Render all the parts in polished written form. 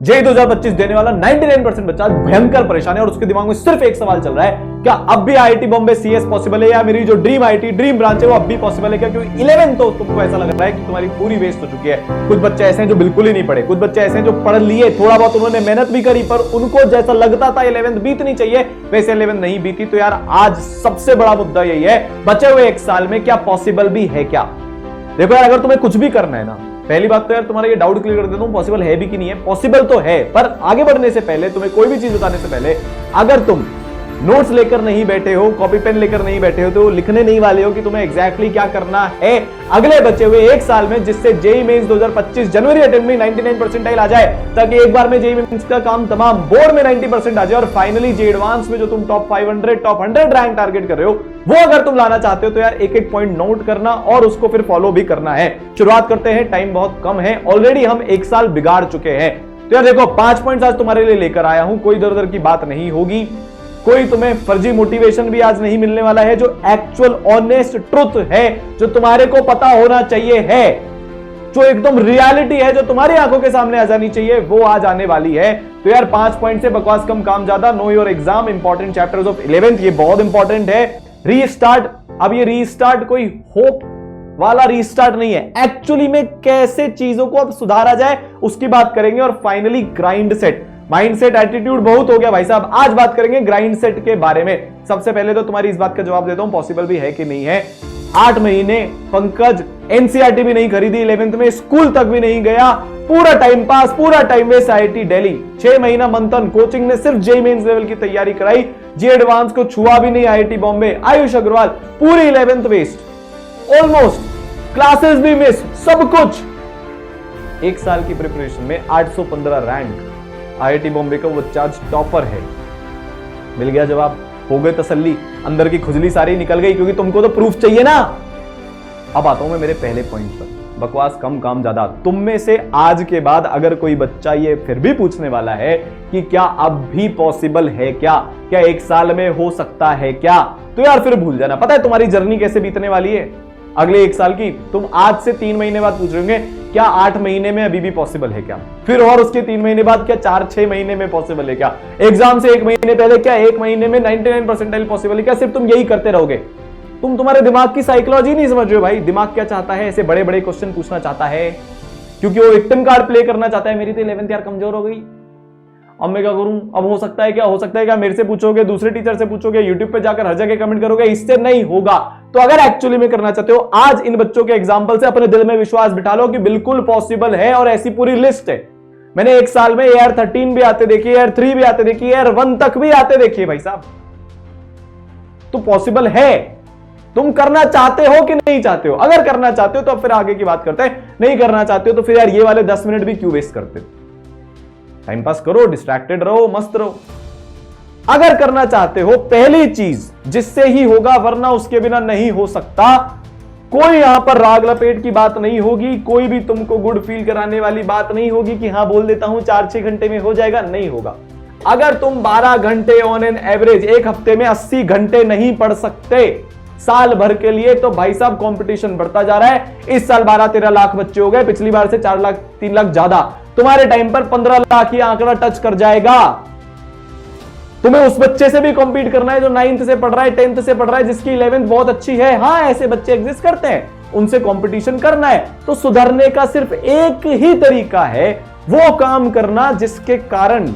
JEE 2025 देने वाला 99% बच्चा भयंकर परेशान है और उसके दिमाग में सिर्फ एक सवाल चल रहा है, क्या अब भी आईआईटी बॉम्बे सीएस पॉसिबल है, या मेरी जो ड्रीम आईआईटी ड्रीम ब्रांच है वो अब भी पॉसिबल है क्या? क्योंकि 11 तो तुमको ऐसा लग रहा है कि तुम्हारी पूरी वेस्ट हो चुकी है। कुछ बच्चे ऐसे हैं जो बिल्कुल ही नहीं पढ़े, कुछ बच्चे ऐसे हैं जो पढ़ लिए, थोड़ा बहुत उन्होंने मेहनत भी करी, पर उनको जैसा लगता था 11th बीतनी चाहिए वैसे 11th नहीं बीती। तो यार आज सबसे बड़ा मुद्दा यही है, बचे हुए एक साल में क्या पॉसिबल भी है क्या? देखो यार, अगर तुम्हें कुछ भी करना है ना, पहली बात तो यार तुम्हारा ये डाउट क्लियर कर देता हूं, पॉसिबल है भी कि नहीं है। पॉसिबल तो है, पर आगे बढ़ने से पहले, तुम्हें कोई भी चीज बताने से पहले, अगर तुम नोट्स लेकर नहीं बैठे हो, कॉपी पेन लेकर नहीं बैठे हो, तो लिखने नहीं वाले हो कि तुम्हें एग्जैक्टली क्या करना है अगले बचे हुए एक साल में, जिससे जेईई मेंस 2025 जनवरी अटेम्प्ट में 99 परसेंटाइल आ जाए, ताकि एक बार में जेईई मेंस का काम तमाम, बोर्ड में 90% आ जाए, और फाइनली जेईई एडवांस में जो तुम टॉप 500 टॉप 100 रैंक टारगेट कर रहे हो, वो अगर तुम लाना चाहते हो तो यार एक एक पॉइंट नोट करना और उसको फिर फॉलो भी करना है। शुरुआत करते हैं, टाइम बहुत कम है, ऑलरेडी हम एक साल बिगाड़ चुके हैं। तो यार देखो, 5 पॉइंट्स आज तुम्हारे लिए लेकर आया हूं, कोई इधर उधर की बात नहीं होगी, कोई तुम्हें फर्जी मोटिवेशन भी आज नहीं मिलने वाला है, जो एक्चुअल ऑनेस्ट ट्रुथ है, जो तुम्हारे को पता होना चाहिए है, जो एकदम रियलिटी है, जो तुम्हारी आंखों के सामने आ जानी चाहिए, वो आज आने वाली है। तो यार 5 पॉइंट से बकवास कम काम ज्यादा, know your exam, important chapters of 11th, ये बहुत इंपॉर्टेंट है। रीस्टार्ट, अब ये रीस्टार्ट कोई होप वाला रीस्टार्ट नहीं है, एक्चुअली में कैसे चीजों को अब सुधारा जाए उसकी बात करेंगे, और finally grind set, mindset attitude बहुत हो गया भाई साहब, आज बात करेंगे ग्राइंड सेट के बारे में। सबसे पहले तो तुम्हारी इस बात का जवाब देता हूं, पॉसिबल भी है कि नहीं है। 8 महीने पंकज एनसीईआरटी भी नहीं खरीदी, 11th में स्कूल तक भी नहीं गया, पूरा टाइम पास, पूरा टाइम वेस्ट आईआईटी दिल्ली, 6 महीना मंथन, कोचिंग ने सिर्फ जेईई मेंस लेवल की तैयारी कराई, जेईई एडवांस को छुआ भी नहीं आईआईटी बॉम्बे, आयुष अग्रवाल पूरी 11th वेस्ट, ऑलमोस्ट क्लासेस भी मिस, सब कुछ। एक साल की प्रिपरेशन में 815 रैंक, आईआईटी बॉम्बे का वो चार्ज टॉपर है। मिल गया जवाब, हो गए तसल्ली, अंदर की खुजली सारी निकल गई, क्योंकि तुमको तो प्रूफ चाहिए ना। अब आता हूं मैं मेरे पहले पॉइंट पर, बकवास कम काम ज्यादा। तुम में से आज के बाद अगर कोई बच्चा ये फिर भी पूछने वाला है कि क्या अब भी पॉसिबल है क्या एक साल में हो सकता है क्या, तो यार फिर भूल जाना। पता है तुम्हारी जर्नी कैसे बीतने वाली है अगले एक साल की? तुम आज से 3 महीने बाद पूछ रहे होंगे क्या 8 महीने में अभी भी पॉसिबल है क्या, फिर और उसके 3 महीने बाद क्या 4-6 महीने में पॉसिबल है क्या, एग्जाम से 1 महीने पहले क्या 1 महीने में 99 परसेंटाइल पॉसिबल है क्या? सिर्फ तुम यही करते रहोगे। तुम्हारे दिमाग की साइकोलॉजी नहीं समझ रहे हो भाई। दिमाग क्या चाहता है? ऐसे बड़े बड़े क्वेश्चन पूछना चाहता है, क्योंकि वो विक्टिम कार्ड प्ले करना चाहता है। मेरी तो 11th यार कमजोर हो गई, अब मैं क्या करूं? अब हो सकता है क्या मेरे से पूछोगे, दूसरे टीचर से पूछोगे, यूट्यूब पे जाकर हर जगह कमेंट करोगे, इससे नहीं होगा। तो अगर एक्चुअली में करना चाहते हो, आज इन बच्चों के एग्जांपल से अपने दिल में विश्वास बिठा लो कि बिल्कुल पॉसिबल है, और ऐसी पूरी लिस्ट है। मैंने एक साल में AR 13 भी आते देखिए, AR 3 भी आते देखिए, AR 1 तक भी आते देखिए भाई साहब। तो पॉसिबल है। तुम करना चाहते हो कि नहीं चाहते हो? अगर करना चाहते हो तो अब फिर आगे की बात करते हैं, नहीं करना चाहते हो तो फिर यार ये वाले 10 मिनट भी क्यों वेस्ट करते हो? टाइम पास करो, डिस्ट्रैक्टेड रहो, मस्त रहो। अगर करना चाहते हो, पहली चीज जिससे ही होगा, वरना उसके बिना नहीं हो सकता। कोई यहां पर राग लपेट की बात नहीं होगी, कोई भी तुमको गुड फील कराने वाली बात नहीं होगी कि हां बोल देता हूं 4-6 घंटे में हो जाएगा, नहीं होगा। अगर तुम 12 घंटे ऑन एन एवरेज एक हफ्ते में 80 घंटे नहीं पढ़ सकते साल भर के लिए, तो भाई साहब कंपटीशन बढ़ता जा रहा है। इस साल 12-13 लाख बच्चे हो गए, पिछली बार से 4 लाख 3 लाख ज्यादा, तुम्हारे टाइम पर 15 लाख ही आंकड़ा टच कर जाएगा। तुम्हें उस बच्चे से भी कॉम्पीट करना है जो 9th से पढ़ रहा है, 10th से पढ़ रहा है, जिसकी 11th बहुत अच्छी है। हाँ, ऐसे बच्चे एग्जिस्ट करते हैं, उनसे कंपटीशन करना है। तो सुधरने का सिर्फ एक ही तरीका है, वो काम करना जिसके कारण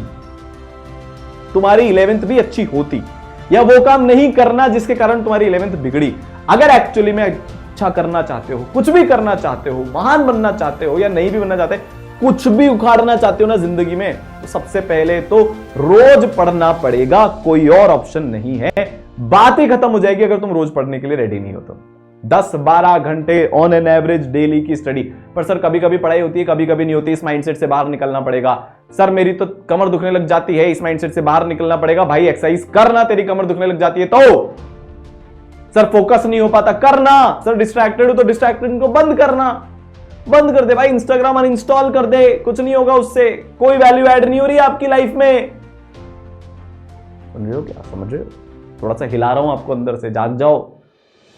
तुम्हारी 11th भी अच्छी होती, या वो काम नहीं करना जिसके कारण तुम्हारी 11th बिगड़ी। अगर एक्चुअली में अच्छा करना चाहते हो, कुछ भी करना चाहते हो, महान बनना चाहते हो, या नहीं भी बनना चाहते, कुछ भी उखाड़ना चाहते हो ना जिंदगी में, तो सबसे पहले तो रोज पढ़ना पड़ेगा, कोई और ऑप्शन नहीं है। बात ही खत्म हो जाएगी अगर तुम रोज पढ़ने के लिए रेडी नहीं हो तो। 10-12 घंटे ऑन एन एवरेज डेली की स्टडी। पर सर कभी कभी पढ़ाई होती है, कभी कभी नहीं होती, इस माइंडसेट से बाहर निकलना पड़ेगा। सर मेरी तो कमर दुखने लग जाती है, इस माइंडसेट से बाहर निकलना पड़ेगा। भाई एक्सरसाइज करना, तेरी कमर दुखने लग जाती है तो। सर फोकस नहीं हो पाता, करना। सर डिस्ट्रैक्टेड हो तो डिस्ट्रैक्टेड को बंद करना, बंद कर दे भाई, इंस्टाग्राम अनइंस्टॉल कर दे, कुछ नहीं होगा उससे, कोई वैल्यू ऐड नहीं हो रही आपकी लाइफ में। समझ रहे हो क्या? समझ रहे हो? थोड़ा सा हिला रहा हूं आपको अंदर से, जाग जाओ,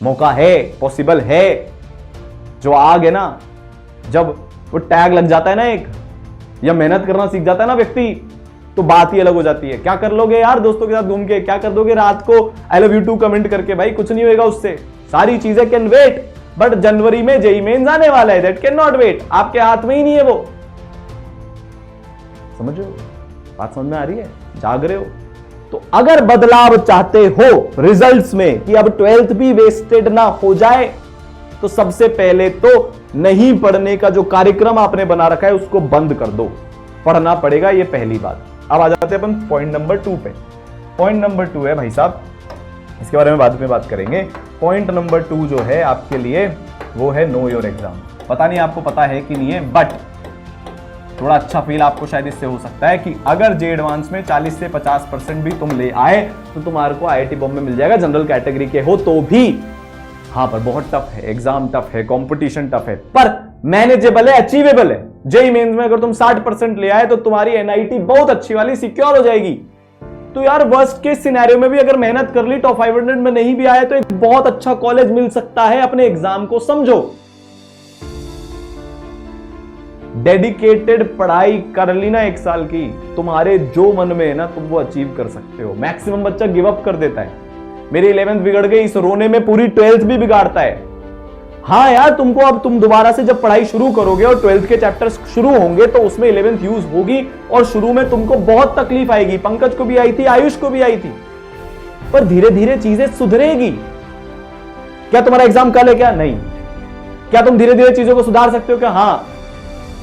मौका है, पॉसिबल है। जो आग है ना, जब वो टैग लग जाता है ना एक, या मेहनत करना सीख जाता है ना व्यक्ति, तो बात ही अलग हो जाती है। क्या कर लोगे यार दोस्तों के साथ घूम के, क्या कर दोगे रात को I love you too comment करके, भाई कुछ नहीं होगा उससे, सारी चीजें कैन वेट। बट जनवरी में जेईई मेंस आने वाला है, दैट कैन नॉट वेट, आपके हाथ में ही नहीं है वो। समझ रहे हो बात, समझ में आ रही है, जाग रहे हो? तो अगर बदलाव चाहते हो रिजल्ट्स में कि अब 12th भी वेस्टेड ना हो जाए, तो सबसे पहले तो नहीं पढ़ने का जो कार्यक्रम आपने बना रखा है उसको बंद कर दो, पढ़ना पड़ेगा, ये पहली बात। अब आ जाते हैं अपन पॉइंट नंबर 2 पे। पॉइंट नंबर 2 है भाई साहब, इसके बारे में बाद में बात करेंगे। पॉइंट नंबर 2 जो है आपके लिए वो है नो योर एग्जाम। पता नहीं आपको पता है कि नहीं है, बट थोड़ा अच्छा फील आपको शायद इससे हो सकता है कि अगर जे एडवांस में 40 से 50% भी तुम ले आए तो तुम्हारे को आईआईटी बॉम्बे मिल जाएगा, जनरल कैटेगरी के हो तो भी। हाँ पर बहुत टफ है, एग्जाम टफ है, कंपटीशन टफ है, पर मैनेजेबल है, अचीवेबल है। जेईई मेंस में अगर तुम 60% ले आए तो तुम्हारी एनआईटी बहुत अच्छी वाली सिक्योर हो जाएगी। तो यार वर्स्ट केस सिनेरियो में भी अगर मेहनत कर ली, टॉप 500 में नहीं भी आए तो एक बहुत अच्छा कॉलेज मिल सकता है। अपने एग्जाम को समझो, डेडिकेटेड पढ़ाई कर ली ना 1 साल की, तुम्हारे जो मन में है ना तुम वो अचीव कर सकते हो। मैक्सिमम बच्चा गिव अप कर देता है, मेरी 11th बिगड़ गई, इस रोने में पूरी 12th भी बिगाड़ता है। हाँ यार तुमको अब तुम दोबारा से जब पढ़ाई शुरू करोगे और 12th के चैप्टर्स शुरू होंगे तो उसमें 11th यूज होगी और शुरू में तुमको बहुत तकलीफ आएगी। पंकज को भी आई थी, आयुष को भी आई थी, पर धीरे धीरे चीजें सुधरेगी। क्या तुम्हारा एग्जाम कल है? क्या नहीं। क्या तुम धीरे धीरे चीजों को सुधार सकते हो? क्या हाँ।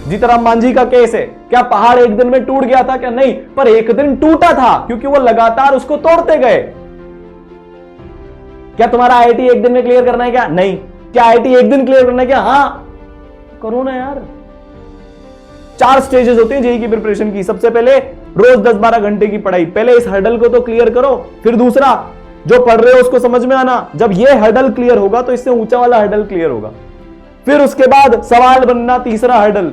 जीतराम मांझी का केस है, क्या पहाड़ एक दिन में टूट गया था? क्या नहीं, पर एक दिन टूटा था क्योंकि वो लगातार उसको तोड़ते गए। क्या तुम्हारा आईआईटी एक दिन में क्लियर करना है? क्या नहीं। क्या आईआईटी एक दिन क्लियर करना है? क्या हाँ। करो ना यार। 4 स्टेजेस होते हैं जेईई की प्रिपरेशन की। सबसे पहले रोज 10-12 घंटे की पढ़ाई, पहले इस हर्डल को तो क्लियर करो, फिर दूसरा जो पढ़ रहे हो उसको समझ में आना। जब ये हर्डल क्लियर होगा तो इससे ऊंचा वाला हर्डल क्लियर होगा, फिर उसके बाद सवाल बनना, तीसरा हर्डल।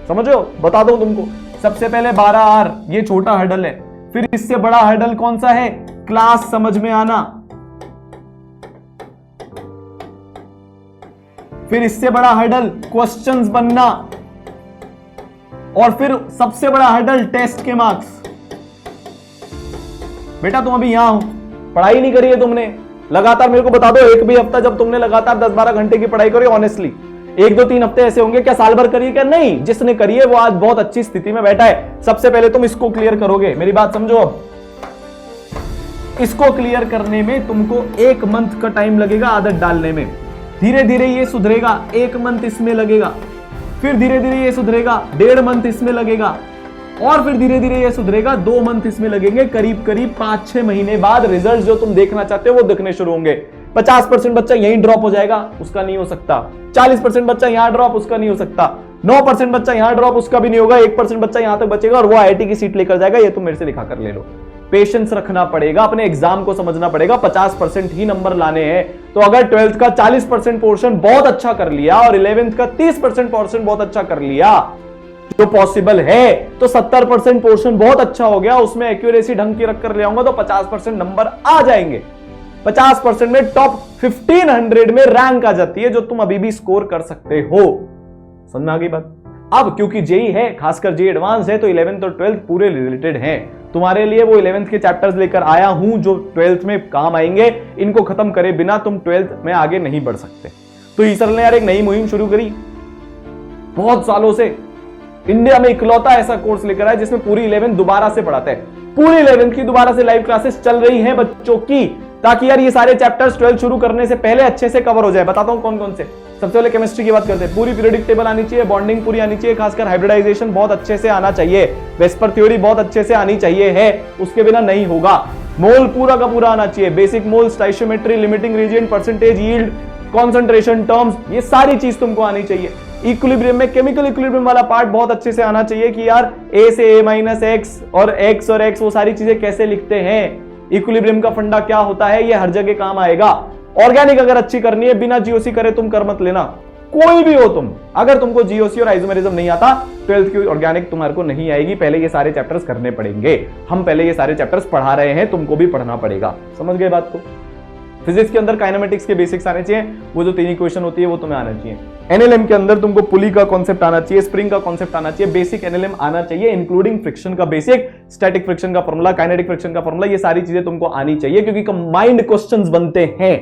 समझो, बता दो तुमको, सबसे पहले 12R, ये छोटा हर्डल है। फिर इससे बड़ा हर्डल कौन सा है? क्लास समझ में आना। फिर इससे बड़ा हर्डल क्वेश्चंस बनना, और फिर सबसे बड़ा हर्डल टेस्ट के मार्क्स। बेटा तुम अभी यहां हो, पढ़ाई नहीं करी है तुमने लगातार, मेरे को बता दो एक भी हफ्ता जब तुमने लगातार 10-12 घंटे की पढ़ाई करी, ऑनेस्टली 1-2-3 हफ्ते ऐसे होंगे, क्या साल भर करिए? क्या नहीं। जिसने करी है वो आज बहुत अच्छी स्थिति में बैठा है। सबसे पहले तुम इसको क्लियर करोगे, मेरी बात समझो। अब इसको क्लियर करने में तुमको 1 मंथ का टाइम लगेगा, आदत डालने में। धीरे धीरे ये सुधरेगा, 1 मंथ इसमें लगेगा, फिर धीरे धीरे ये सुधरेगा, 1.5 मंथ इसमें लगेगा, और फिर धीरे धीरे ये सुधरेगा, 2 मंथ इसमें लगेंगे। करीब करीब 5-6 महीने बाद रिजल्ट जो तुम देखना चाहते हो वो दिखने शुरू होंगे। 50% बच्चा यहीं ड्रॉप हो जाएगा, उसका नहीं हो सकता। 40% बच्चा यहां ड्रॉप, उसका नहीं हो सकता। 9% बच्चा यहां ड्रॉप, उसका भी नहीं होगा। 1% बच्चा यहां तक बचेगा और वो आईआईटी की सीट लेकर जाएगा। ये तुम मेरे से लिखा कर ले लो। पेशेंस रखना पड़ेगा, अपने एग्जाम को समझना पड़ेगा। 50% ही नंबर लाने हैं, तो अगर 12th का 40% पोर्शन बहुत अच्छा कर लिया और 11th का 30% पोर्शन बहुत अच्छा कर लिया, जो पॉसिबल है, तो 70% पोर्शन बहुत अच्छा हो गया, उसमें एक्यूरेसी ढंग की रखकर ले आऊंगा तो 50% नंबर आ जाएंगे। 50% में टॉप 1500 में रैंक आ जाती है, जो तुम अभी भी स्कोर कर सकते हो। समझ में आ गई बात? अब क्योंकि जेईई है, खासकर जेईई एडवांस है, तो 11th और 12th पूरे रिलेटेड हैं। तुम्हारे लिए वो 11th के चैप्टर्स लेकर आया हूं जो 12th में काम आएंगे। इनको खत्म करे बिना तुम 12th में आगे नहीं बढ़ सकते। तो ईसर ने यार एक नई मुहिम शुरू करी, बहुत सालों से इंडिया में इकलौता ऐसा कोर्स लेकर आया जिसमें पूरी 11th दोबारा से पढ़ाते हैं। पूरी 11th की दोबारा से लाइव क्लासेस चल रही हैं बच्चों की, ताकि यार ये सारे चैप्टर्स 12th शुरू करने से पहले अच्छे से कवर हो जाए। बताता हूं कौन कौन से। सबसे पहले केमिस्ट्री की बात करते हैं। पूरी पीरियोडिक टेबल आनी चाहिए, बॉन्डिंग पूरी आनी चाहिए, खासकर हाइब्रिडाइजेशन बहुत अच्छे से आना चाहिए, वेस्पर थ्योरी बहुत अच्छे से आनी चाहिए है, उसके बिना नहीं होगा। मोल पूरा का पूरा आना चाहिए, basic mole, stoichiometry, limiting reagent, percentage, yield, concentration terms, ये सारी चीज तुमको आनी चाहिए। इक्विलिब्रियम में केमिकल इक्विलिब्रियम वाला पार्ट बहुत अच्छे से आना चाहिए कि यार ए से ए माइनस एक्स और एक्स वो सारी चीजें कैसे लिखते हैं, इक्विलिब्रियम का फंडा क्या होता है, ये हर जगह काम आएगा। ऑर्गेनिक अगर अच्छी करनी है, बिना जीओसी करे तुम कर मत लेना, कोई भी हो तुम। अगर तुमको जीओसी और आइसोमेरिज्म नहीं आता, 12th की ऑर्गेनिक तुम्हारे को नहीं आएगी। पहले ये सारे चैप्टर्स करने पड़ेंगे। हम पहले ये सारे चैप्टर्स पढ़ा रहे हैं, तुमको भी पढ़ना पड़ेगा। समझ गए बात को? फिजिक्स के अंदर काइनेमेटिक्स के बेसिक्स आने चाहिए, वो जो 3 इक्वेशन होती है वो तुम्हें आना चाहिए। एनएलएम के अंदर तुमको पुली का कॉन्सेप्ट आना चाहिए, स्प्रिंग का कॉन्सेप्ट आना चाहिए, बेसिक एनएलएम आना चाहिए, इंक्लूडिंग फ्रिक्शन का बेसिक, स्टैटिक फ्रिक्शन का फॉर्मूला, काइनेटिक फ्रिक्शन का फॉर्मूला, ये सारी चीजें तुमको आनी चाहिए क्योंकि कंबाइंड क्वेश्चंस बनते हैं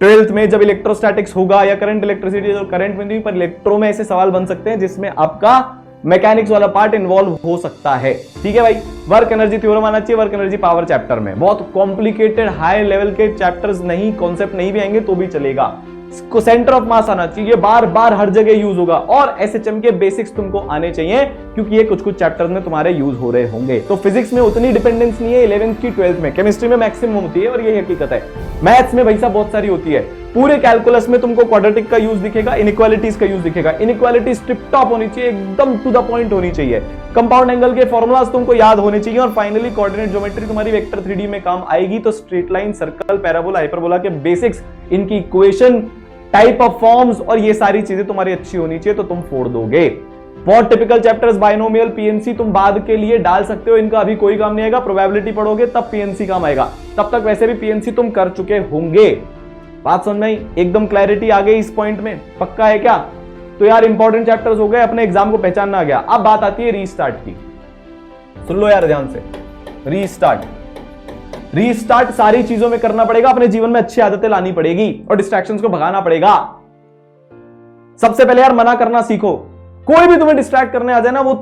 12th में। जब इलेक्ट्रोस्टैटिक्स होगा या करंट इलेक्ट्रिसिटी, जो करंट में नहीं पर इलेक्ट्रो में ऐसे सवाल बन सकते हैं जिसमें आपका मैकेनिक्स वाला पार्ट इन्वॉल्व हो सकता है। ठीक है भाई, वर्क एनर्जी थ्योरम आना चाहिए वर्क एनर्जी पावर चैप्टर में। बहुत कॉम्प्लिकेटेड हाई लेवल के चैप्टर्स नहीं, कॉन्सेप्ट नहीं भी आएंगे तो भी चलेगा। सेंटर ऑफ मास आना चाहिए, बार बार हर जगह यूज होगा। और एसएचएम के बेसिक्स तुमको आने चाहिए क्योंकि ये कुछ कुछ चैप्टर्स में तुम्हारे यूज हो रहे होंगे। तो फिजिक्स में उतनी डिपेंडेंस नहीं है 11th की 12th में, केमिस्ट्री में मैक्सिमम होती है और ये हकीकत है। मैथ्स में भाई साहब बहुत सारी होती है। पूरे कैलकुलस में तुमको क्वाड्रेटिक का यूज दिखेगा, इनइक्वालिटीज का यूज दिखेगा। इनइक्वालिटीज टिप टॉप होनी चाहिए, एकदम टू द पॉइंट होनी चाहिए। कंपाउंड एंगल के फॉर्मुलाज तुमको याद होने चाहिए। और फाइनली कोऑर्डिनेट ज्योमेट्री तुम्हारी वेक्टर 3D में काम आएगी। तो straight line, circle, parabola, hyperbola के बेसिक्स, इनकी इक्वेशन, टाइप ऑफ फॉर्म्स और ये सारी चीजें तुम्हारी अच्छी होनी चाहिए तो तुम फोड़ दोगे। बहुत टिपिकल चैप्टर्स, बाइनोमियल, पीएनसी तुम बाद के लिए डाल सकते हो, इनका अभी कोई काम नहीं आएगा। प्रोबेबिलिटी पढ़ोगे तब पीएनसी काम आएगा, तब तक वैसे भी पीएनसी तुम कर चुके होंगे। बात समझ में आई? एकदम क्लैरिटी आ गई इस पॉइंट में? पक्का है क्या? तो यार इंपॉर्टेंट चैप्टर्स हो गए, अपने एग्जाम को पहचानना आ गया। अब बात आती है रीस्टार्ट की। सुन लो यार ध्यान से, रीस्टार्ट सारी चीजों में करना पड़ेगा। अपने जीवन में अच्छी आदतें लानी पड़ेगी और डिस्ट्रैक्शंस को भगाना पड़ेगा। सबसे पहले यार मना करना सीखो। कोई भी तुम्हें डिस्ट्रैक्ट करने आ जाए ना, वो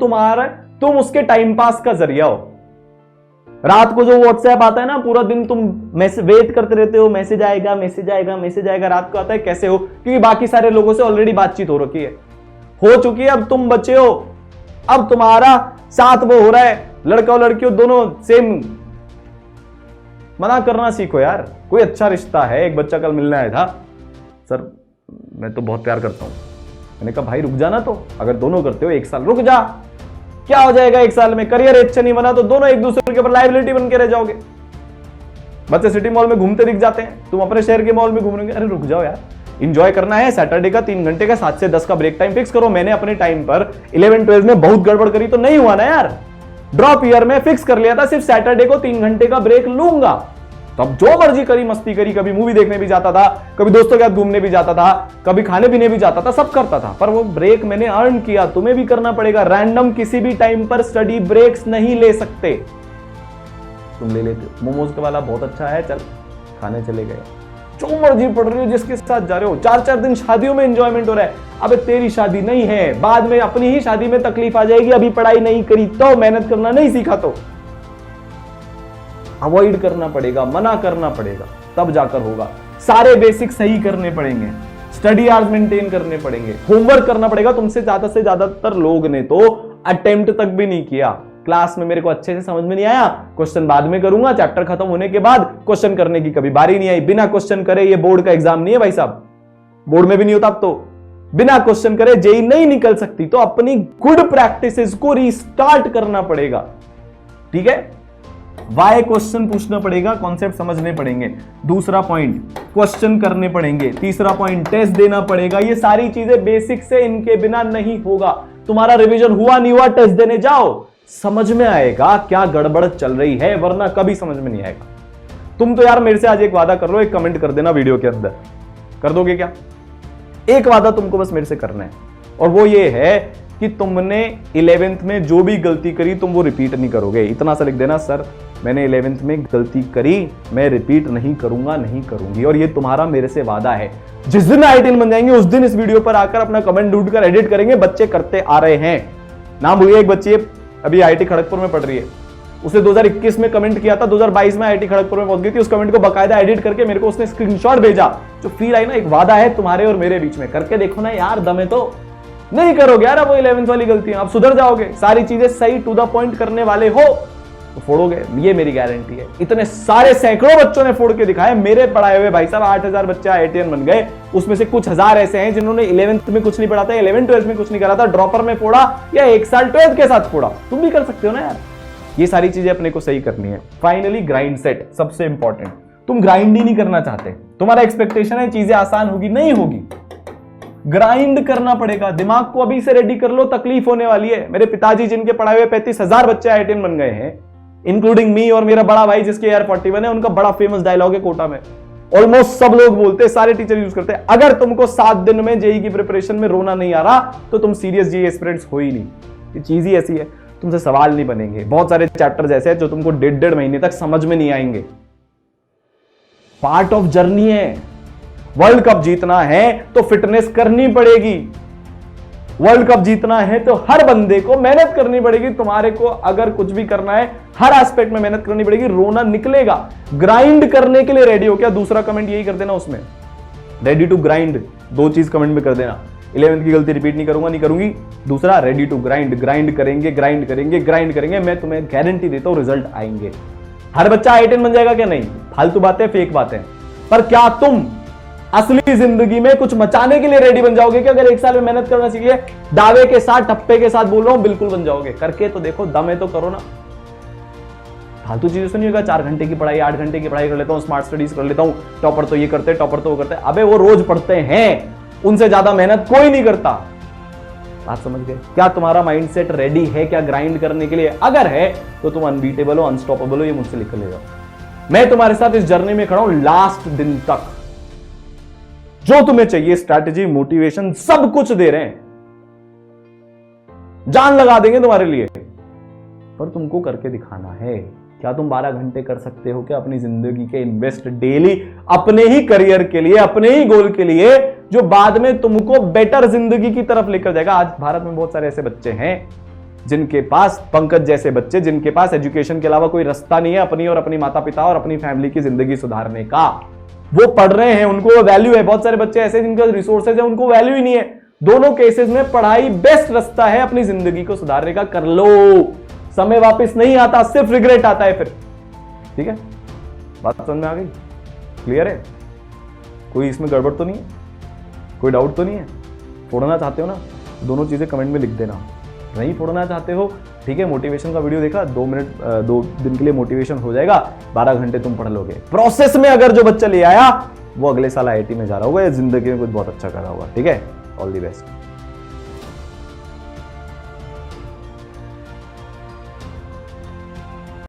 तुम उसके टाइम पास का जरिया हो। रात को जो व्हाट्सएप आता है ना, पूरा दिन तुम वेट करते रहते हो, मैसेज आएगा मैसेज आएगा मैसेज आएगा। रात को आता है, कैसे हो? क्योंकि बाकी सारे लोगों से ऑलरेडी बातचीत हो रखी है, हो चुकी है। अब तुम बचे हो, अब तुम्हारा साथ वो हो रहा है, लड़का और लड़कियों दोनों सेम। मना करना सीखो यार। कोई अच्छा रिश्ता है, एक बच्चा कल मिलने आया था, सर मैं तो बहुत प्यार करता हूं। मैंने कहा भाई रुक जाना, तो अगर दोनों करते हो 1 साल रुक जा, क्या हो जाएगा 1 साल में? करियर अच्छा नहीं बना तो दोनों एक दूसरे के ऊपर लायबिलिटी बन के रह जाओगे। बच्चे सिटी मॉल में घूमते दिख जाते हैं, तुम अपने शहर के मॉल में घूम रहे हो। अरे रुक जाओ यार, इंजॉय करना है। सैटरडे का 3 घंटे का 7 से 10 का ब्रेक टाइम फिक्स करो। मैंने अपने टाइम पर 11-12 में बहुत गड़बड़ करी तो नहीं हुआ ना यार। ड्रॉप ईयर में फिक्स कर लिया था, सिर्फ सैटरडे को 3 घंटे का ब्रेक लूंगा। तब जो मर्जी करी, मस्ती करी, कभी मूवी देखने भी जाता था, कभी दोस्तों के साथ घूमने भी जाता था, कभी खाने पीने भी जाता था, सब करता था। पर वो ब्रेक मैंने अर्न किया, तुम्हें भी करना पड़ेगा। रैंडम किसी भी टाइम पर स्टडी ब्रेक्स नहीं ले सकते। तुम ले लेते हो, मोमोज का वाला बहुत अच्छा है, चल खाने चले गए। जो मर्जी पढ़ रहे हो, जिसके साथ जा रहे हो, 4-4 दिन शादियों में एंजॉयमेंट हो रहा है। अबे तेरी शादी नहीं है, बाद में अपनी ही शादी में तकलीफ आ जाएगी। अभी पढ़ाई नहीं करी तो, मेहनत करना नहीं सीखा तो। अवॉइड करना पड़ेगा, मना करना पड़ेगा, तब जाकर होगा। सारे बेसिक सही करने पड़ेंगे, स्टडी आवर्स मेंटेन करने पड़ेंगे, होमवर्क करना पड़ेगा। तुमसे ज्यादातर लोग ने तो अटेम्प्ट तक भी नहीं किया। क्लास में मेरे को अच्छे से समझ में नहीं आया, क्वेश्चन बाद में करूंगा, चैप्टर खत्म होने के बाद क्वेश्चन करने की कभी बारी नहीं आई। बिना क्वेश्चन करे ये बोर्ड का एग्जाम नहीं है भाई साहब, बोर्ड में भी नहीं होता। अब तो बिना क्वेश्चन करे जेई नहीं निकल सकती। तो अपनी गुड प्रैक्टिसेस को रीस्टार्ट करना पड़ेगा। ठीक है, वाई क्वेश्चन पूछना पड़ेगा, कॉन्सेप्ट समझने पड़ेंगे। दूसरा पॉइंट, क्वेश्चन करने पड़ेंगे। तीसरा पॉइंट, टेस्ट देना पड़ेगा। ये सारी चीजें बेसिक से, इनके बिना नहीं होगा। तुम्हारा रिवीजन हुआ नहीं हुआ, टेस्ट देने जाओ, समझ में आएगा क्या गड़बड़ चल रही है, वरना कभी समझ में नहीं आएगा। तुम तो यार मेरे से आज एक वादा कर लो, एक कमेंट कर देना वीडियो के अंदर। कर दोगे क्या? एक वादा तुमको बस मेरे से करना है, और वो ये है कि तुमने 11th में जो भी गलती करी तुम वो रिपीट नहीं करोगे। इतना सा लिख देना, सर मैंने 11th में गलती करी, मैं रिपीट नहीं करूंगा, नहीं करूंगी। और ये तुम्हारा मेरे से वादा है। जिस दिन IITian बन जाएंगे उस दिन इस वीडियो पर आकर अपना कमेंट ढूंढ कर एडिट करेंगे। बच्चे करते आ रहे हैं। नाम भूलिए, एक बच्ची अभी IIT खड़गपुर में पढ़ रही है, उसने 2021 में कमेंट किया था, 2022 में IIT खड़गपुर में पहुंच गई थी। उस कमेंट को बकायदा एडिट करके मेरे को उसने स्क्रीनशॉट भेजा। जो फील आई ना, एक वादा है तुम्हारे और मेरे बीच में, करके देखो ना यार, दम तो नहीं करोगे यार। अब वो 11th वाली गलतियां, आप सुधर जाओगे, सारी चीजें सही टू द पॉइंट करने वाले हो तो फोड़ोगे, ये मेरी गारंटी है। इतने सारे सैकड़ों बच्चों ने फोड़ के दिखाया, मेरे पढ़ाए हुए भाई साहब 8000 बच्चे IITian बन गए। उसमें से कुछ हजार ऐसे हैं जिन्होंने 11th में कुछ नहीं पढ़ा था, 11th-12th में कुछ नहीं करा था, ड्रॉपर में फोड़ा या 1 साल 12th के साथ फोड़ा। तुम भी कर सकते हो ना यार। ये सारी चीजें अपने को सही करनी है। फाइनली ग्राइंड सेट, सबसे इंपॉर्टेंट। तुम ग्राइंड ही नहीं करना चाहते, तुम्हारा एक्सपेक्टेशन है चीजें आसान होगी, नहीं होगी। ग्राइंड करना पड़ेगा। दिमाग को अभी से रेडी कर लो, तकलीफ होने वाली है। मेरे पिताजी जिनके पढ़ाए हुए 35,000 बच्चे IITian बन गए हैं, इंक्लूडिंग मी, और मेरा बड़ा भाई जिसके AR 41 है, उनका बड़ा फेमस डायलॉग है कोटा में, ऑलमोस्ट सब लोग बोलते हैं, सारे टीचर यूज करते हैं, अगर तुमको 7 दिन में जेई की प्रिपरेशन में रोना नहीं आ रहा तो तुम सीरियस जेई एस्पिरेंट्स हो ही नहीं। ये चीज ही ऐसी है, तुमसे सवाल नहीं बनेंगे। बहुत सारे चैप्टर्स ऐसे हैं जो तुमको 1.5 महीने तक समझ में नहीं आएंगे। पार्ट ऑफ जर्नी है। वर्ल्ड कप जीतना है तो फिटनेस करनी पड़ेगी। वर्ल्ड कप जीतना है तो हर बंदे को मेहनत करनी पड़ेगी। तुम्हारे को अगर कुछ भी करना है, हर एस्पेक्ट में मेहनत करनी पड़ेगी, रोना निकलेगा। ग्राइंड करने के लिए रेडी हो क्या? दूसरा कमेंट यही कर देना उसमें, रेडी टू ग्राइंड। 2 चीज कमेंट में कर देना। 11th की गलती रिपीट नहीं करूंगा, नहीं करूंगी। दूसरा, रेडी टू ग्राइंड। ग्राइंड करेंगे, ग्राइंड करेंगे, ग्राइंड करेंगे। मैं तुम्हें गारंटी देता हूं रिजल्ट आएंगे। हर बच्चा I10 बन जाएगा क्या? नहीं, फालतू बातें, फेक बातें। पर क्या तुम असली जिंदगी में कुछ मचाने के लिए रेडी बन जाओगे क्या? अगर 1 साल में मेहनत करना सीख लिया, दावे के साथ, टप्पे के साथ बोल रहा हूं, बिल्कुल बन जाओगे। करके तो देखो, दम है तो करो ना। फालतू चीजें से नहीं होगा। 4 घंटे की पढ़ाई, 8 घंटे की पढ़ाई कर लेता हूं, स्मार्ट स्टडीज कर लेता हूं, टॉपर तो ये करते, टॉपर तो वो करते। अबे वो रोज पढ़ते हैं, उनसे ज्यादा मेहनत कोई नहीं करता। बात समझ गए? क्या तुम्हारा माइंडसेट रेडी है क्या ग्राइंड करने के लिए? अगर है तो तुम अनबीटेबल हो, अनस्टॉपेबल हो। ये मुझसे लिख लेगा। मैं तुम्हारे साथ इस जर्नी में खड़ा हूं लास्ट दिन तक। जो तुम्हें चाहिए, स्ट्रैटेजी, मोटिवेशन, सब कुछ दे रहे हैं। जान लगा देंगे तुम्हारे लिए, पर तुमको करके दिखाना है। क्या तुम 12 घंटे कर सकते हो क्या अपनी जिंदगी के इन्वेस्ट डेली, अपने ही करियर के लिए, अपने ही गोल के लिए, जो बाद में तुमको बेटर जिंदगी की तरफ लेकर जाएगा? आज भारत में बहुत सारे ऐसे बच्चे हैं जिनके पास, पंकज जैसे बच्चे, जिनके पास एजुकेशन के अलावा कोई रास्ता नहीं है अपनी और अपनी माता पिता और अपनी फैमिली की जिंदगी सुधारने का। वो पढ़ रहे हैं, उनको वैल्यू है। बहुत सारे बच्चे ऐसे जिनका रिसोर्सेज है, उनको वैल्यू ही नहीं है। दोनों केसेस में पढ़ाई बेस्ट रास्ता है अपनी जिंदगी को सुधारने का। कर लो, समय वापस नहीं आता, सिर्फ रिग्रेट आता है फिर। ठीक है, बात समझ में आ गई? क्लियर है? कोई इसमें गड़बड़ तो नहीं है? कोई डाउट तो नहीं है? फोड़ना चाहते हो ना, दोनों चीजें कमेंट में लिख देना। नहीं फोड़ना चाहते हो, ठीक है, मोटिवेशन का वीडियो देखा, 2 दिन के लिए मोटिवेशन हो जाएगा, 12 घंटे तुम पढ़ लोगे। प्रोसेस में अगर जो बच्चा ले आया वो अगले साल IIT में जा रहा होगा या जिंदगी में कुछ बहुत अच्छा कर रहा होगा। ठीक है, ऑल दी बेस्ट।